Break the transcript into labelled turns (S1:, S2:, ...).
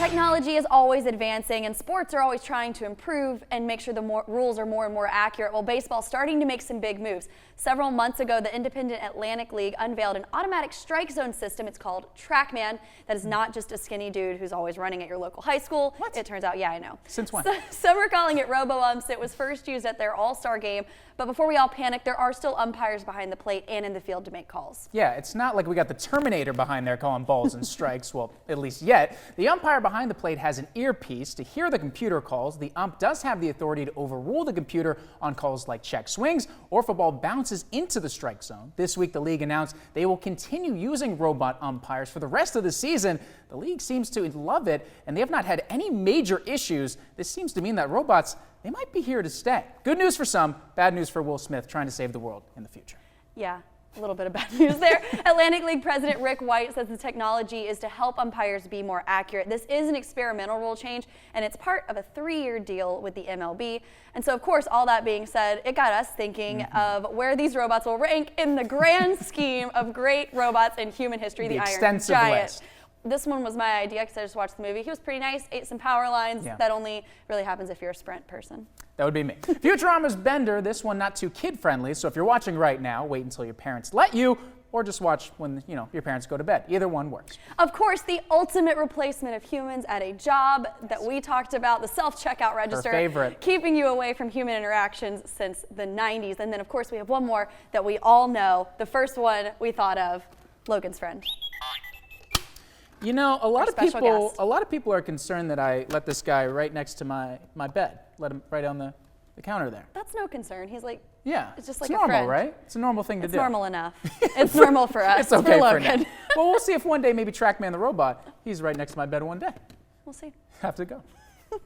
S1: Technology is always advancing and sports are always trying to improve and make sure the rules are more and more accurate. Well, baseball's starting to make some big moves. Several months ago, the Independent Atlantic League unveiled an automatic strike zone system. It's called TrackMan. That is not just a skinny dude who's always running at your local high school.
S2: What?
S1: It turns out, yeah, I know.
S2: Since when?
S1: Some are calling it robo-umps. It was first used at their All-Star game. But before we all panic, there are still umpires behind the plate and in the field to make calls.
S2: Yeah, it's not like we got the Terminator behind there calling balls and strikes, well, at least yet. The umpire behind the plate has an earpiece to hear the computer calls. The ump does have the authority to overrule the computer on calls like check swings or if a ball bounces into the strike zone. This week, the league announced they will continue using robot umpires for the rest of the season. The league seems to love it, and they have not had any major issues. This seems to mean that robots, they might be here to stay. Good news for some, bad news for Will Smith trying to save the world in the future.
S1: Yeah, a little bit of bad news there. Atlantic League President Rick White says the technology is to help umpires be more accurate. This is an experimental rule change, and it's part of a 3-year deal with the MLB. And so, of course, all that being said, it got us thinking of where these robots will rank in the grand scheme of great robots in human history, the Iron
S2: extensive
S1: Giant.
S2: list.
S1: This one was my idea because I just watched the movie. He was pretty nice, ate some power lines.
S2: Yeah.
S1: That only really happens if you're a Sprint person.
S2: That would be me. Futurama's Bender, this one not too kid-friendly, so if you're watching right now, wait until your parents let you, or just watch when your parents go to bed. Either one works.
S1: Of course, the ultimate replacement of humans at a job that we talked about, the self-checkout register.
S2: Her favorite. Keeping
S1: you away from human interactions since the 90s. And then, of course, we have one more that we all know. The first one we thought of, Logan's friend.
S2: You know, a lot
S1: guest.
S2: of people are concerned that I let this guy right next to my bed. Let him right on the counter there.
S1: That's no concern. He's like,
S2: yeah,
S1: it's just like
S2: normal,
S1: a friend.
S2: right? It's a normal thing to do.
S1: It's normal enough. It's normal for us.
S2: It's okay
S1: for
S2: for now.
S1: Logan.
S2: Well, we'll see if one day maybe TrackMan the robot, he's right next to my bed one day.
S1: We'll see.
S2: Have to go.